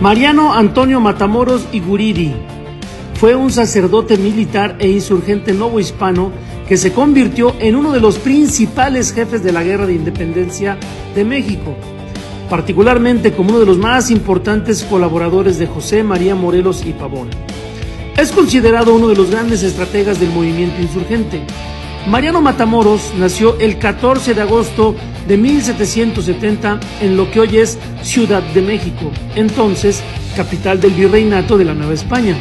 Mariano Antonio Matamoros Iguridi fue un sacerdote militar e insurgente novohispano que se convirtió en uno de los principales jefes de la Guerra de Independencia de México, particularmente como uno de los más importantes colaboradores de José María Morelos y Pavón. Es considerado uno de los grandes estrategas del movimiento insurgente. Mariano Matamoros nació el 14 de agosto de 1770 en lo que hoy es Ciudad de México, entonces capital del virreinato de la Nueva España.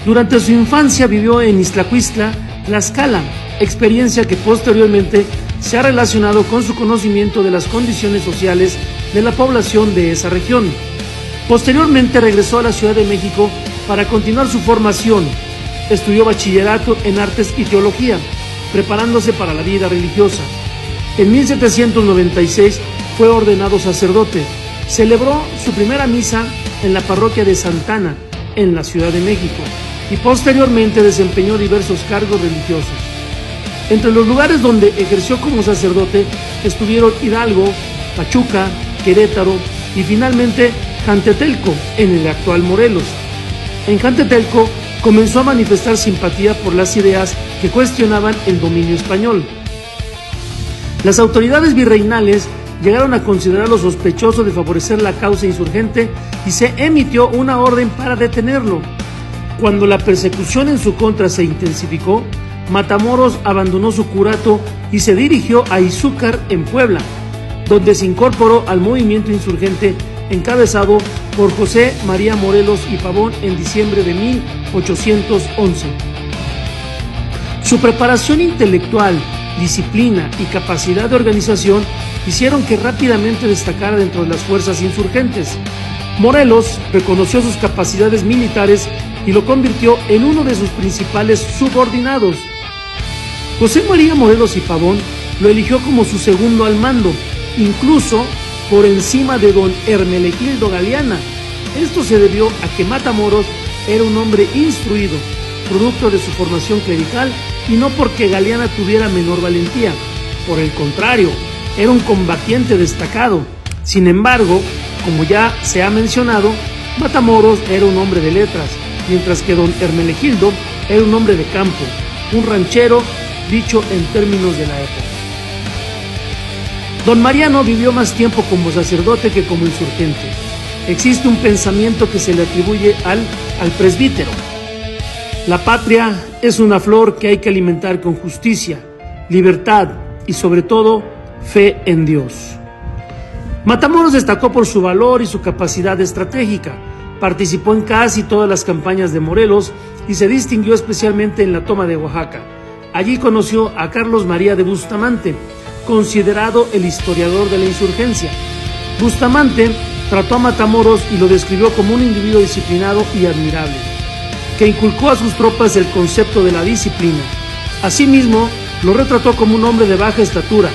Durante su infancia vivió en Ixtlahuistla, Tlaxcala, experiencia que posteriormente se ha relacionado con su conocimiento de las condiciones sociales de la población de esa región. Posteriormente regresó a la Ciudad de México para continuar su formación. Estudió bachillerato en Artes y Teología, preparándose para la vida religiosa. En 1796 fue ordenado sacerdote. Celebró su primera misa en la parroquia de Santana, en la Ciudad de México, y posteriormente desempeñó diversos cargos religiosos. Entre los lugares donde ejerció como sacerdote estuvieron Hidalgo, Pachuca, Querétaro y finalmente Jantetelco, en el actual Morelos. En Jantetelco comenzó a manifestar simpatía por las ideas que cuestionaban el dominio español. Las autoridades virreinales llegaron a considerarlo sospechoso de favorecer la causa insurgente y se emitió una orden para detenerlo. Cuando la persecución en su contra se intensificó, Matamoros abandonó su curato y se dirigió a Izúcar, en Puebla, donde se incorporó al movimiento insurgente encabezado por José María Morelos y Pavón en diciembre de 1811. Su preparación intelectual, disciplina y capacidad de organización hicieron que rápidamente destacara dentro de las fuerzas insurgentes. Morelos reconoció sus capacidades militares y lo convirtió en uno de sus principales subordinados. José María Morelos y Pavón lo eligió como su segundo al mando, incluso por encima de don Hermenegildo Galiana. Esto se debió a que Matamoros era un hombre instruido, producto de su formación clerical, y no porque Galiana tuviera menor valentía. Por el contrario, era un combatiente destacado. Sin embargo, como ya se ha mencionado, Matamoros era un hombre de letras, mientras que don Hermenegildo era un hombre de campo, un ranchero, dicho en términos de la época. Don Mariano vivió más tiempo como sacerdote que como insurgente. Existe un pensamiento que se le atribuye al presbítero. La patria es una flor que hay que alimentar con justicia, libertad y sobre todo fe en Dios. Matamoros destacó por su valor y su capacidad estratégica. Participó en casi todas las campañas de Morelos y se distinguió especialmente en la toma de Oaxaca. Allí conoció a Carlos María de Bustamante, considerado el historiador de la insurgencia. Bustamante trató a Matamoros y lo describió como un individuo disciplinado y admirable, que inculcó a sus tropas el concepto de la disciplina. Asimismo, lo retrató como un hombre de baja estatura,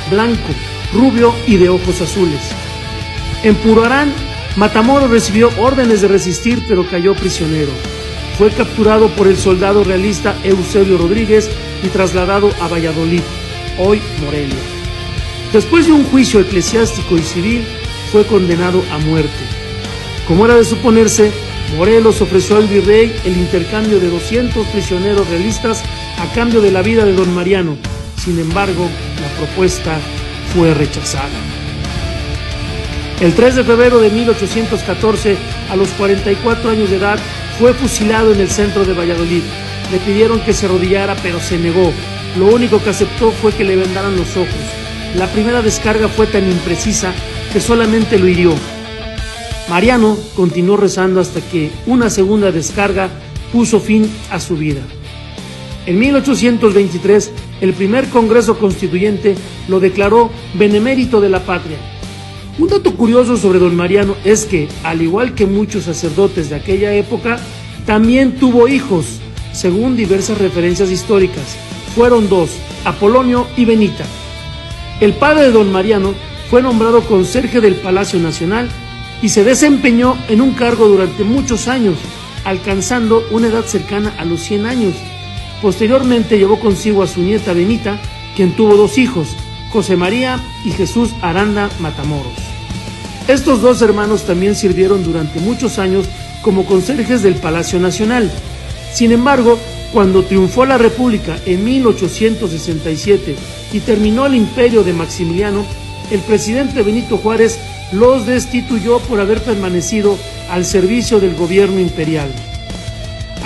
blanco, rubio y de ojos azules. En Puruarán, Matamoros recibió órdenes de resistir, pero cayó prisionero. Fue capturado por el soldado realista Eusebio Rodríguez y trasladado a Valladolid, hoy Morelia. Después de un juicio eclesiástico y civil, fue condenado a muerte. Como era de suponerse, Morelos ofreció al virrey el intercambio de 200 prisioneros realistas a cambio de la vida de don Mariano. Sin embargo, la propuesta fue rechazada. El 3 de febrero de 1814, a los 44 años de edad, fue fusilado en el centro de Valladolid. Le pidieron que se arrodillara, pero se negó. Lo único que aceptó fue que le vendaran los ojos. La primera descarga fue tan imprecisa que solamente lo hirió. Mariano continuó rezando hasta que una segunda descarga puso fin a su vida. En 1823, el primer Congreso Constituyente lo declaró benemérito de la patria. Un dato curioso sobre don Mariano es que, al igual que muchos sacerdotes de aquella época, también tuvo hijos, según diversas referencias históricas. Fueron dos, Apolonio y Benita. El padre de don Mariano fue nombrado conserje del Palacio Nacional y se desempeñó en un cargo durante muchos años, alcanzando una edad cercana a los 100 años. Posteriormente llevó consigo a su nieta Benita, quien tuvo dos hijos, José María y Jesús Aranda Matamoros. Estos dos hermanos también sirvieron durante muchos años como conserjes del Palacio Nacional. Sin embargo, cuando triunfó la República en 1867 y terminó el imperio de Maximiliano, el presidente Benito Juárez los destituyó por haber permanecido al servicio del gobierno imperial.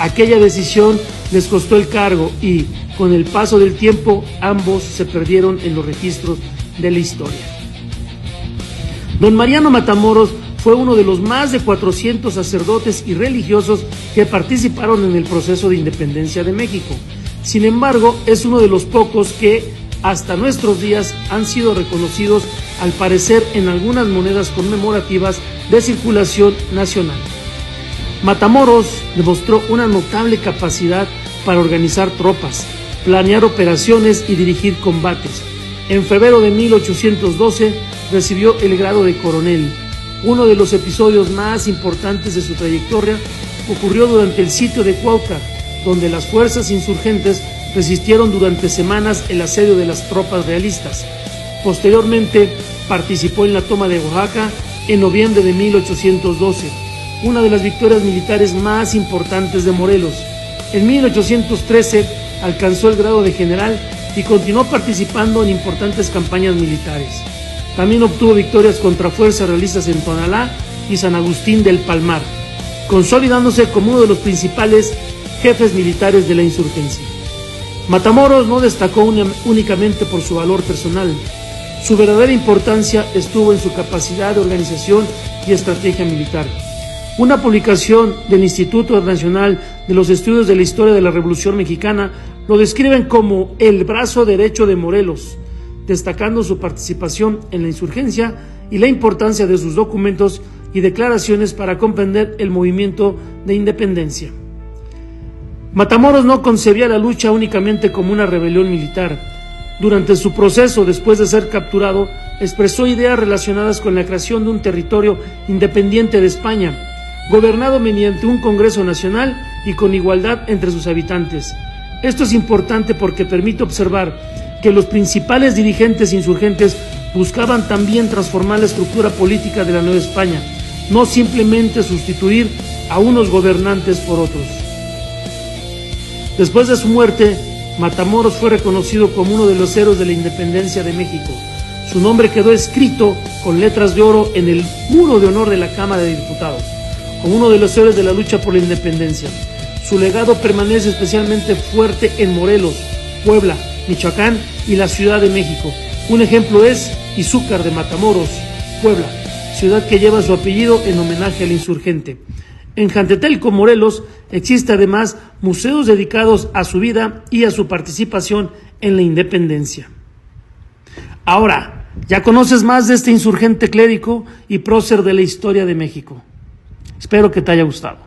Aquella decisión les costó el cargo y, con el paso del tiempo, ambos se perdieron en los registros de la historia. Don Mariano Matamoros fue uno de los más de 400 sacerdotes y religiosos que participaron en el proceso de independencia de México. Sin embargo, es uno de los pocos que, hasta nuestros días, han sido reconocidos, al parecer, en algunas monedas conmemorativas de circulación nacional. Matamoros demostró una notable capacidad para organizar tropas, planear operaciones y dirigir combates. En febrero de 1812 recibió el grado de coronel. Uno de los episodios más importantes de su trayectoria ocurrió durante el sitio de Cuautla, donde las fuerzas insurgentes resistieron durante semanas el asedio de las tropas realistas. Posteriormente participó en la toma de Oaxaca en noviembre de 1812, una de las victorias militares más importantes de Morelos. En 1813 alcanzó el grado de general y continuó participando en importantes campañas militares. También obtuvo victorias contra fuerzas realistas en Tonalá y San Agustín del Palmar, consolidándose como uno de los principales jefes militares de la insurgencia. Matamoros no destacó únicamente por su valor personal. Su verdadera importancia estuvo en su capacidad de organización y estrategia militar. Una publicación del Instituto Nacional de los Estudios de la Historia de la Revolución Mexicana lo describen como el brazo derecho de Morelos, destacando su participación en la insurgencia y la importancia de sus documentos y declaraciones para comprender el movimiento de independencia. Matamoros no concebía la lucha únicamente como una rebelión militar. Durante su proceso, después de ser capturado, expresó ideas relacionadas con la creación de un territorio independiente de España, gobernado mediante un Congreso Nacional y con igualdad entre sus habitantes. Esto es importante porque permite observar que los principales dirigentes insurgentes buscaban también transformar la estructura política de la Nueva España, no simplemente sustituir a unos gobernantes por otros. Después de su muerte, Matamoros fue reconocido como uno de los héroes de la independencia de México. Su nombre quedó escrito con letras de oro en el muro de honor de la Cámara de Diputados, como uno de los héroes de la lucha por la independencia. Su legado permanece especialmente fuerte en Morelos, Puebla, Michoacán y la Ciudad de México. Un ejemplo es Izúcar de Matamoros, Puebla, ciudad que lleva su apellido en homenaje al insurgente. En Jantetelco, Morelos, existe además museos dedicados a su vida y a su participación en la independencia. Ahora, ya conoces más de este insurgente clérigo y prócer de la historia de México. Espero que te haya gustado.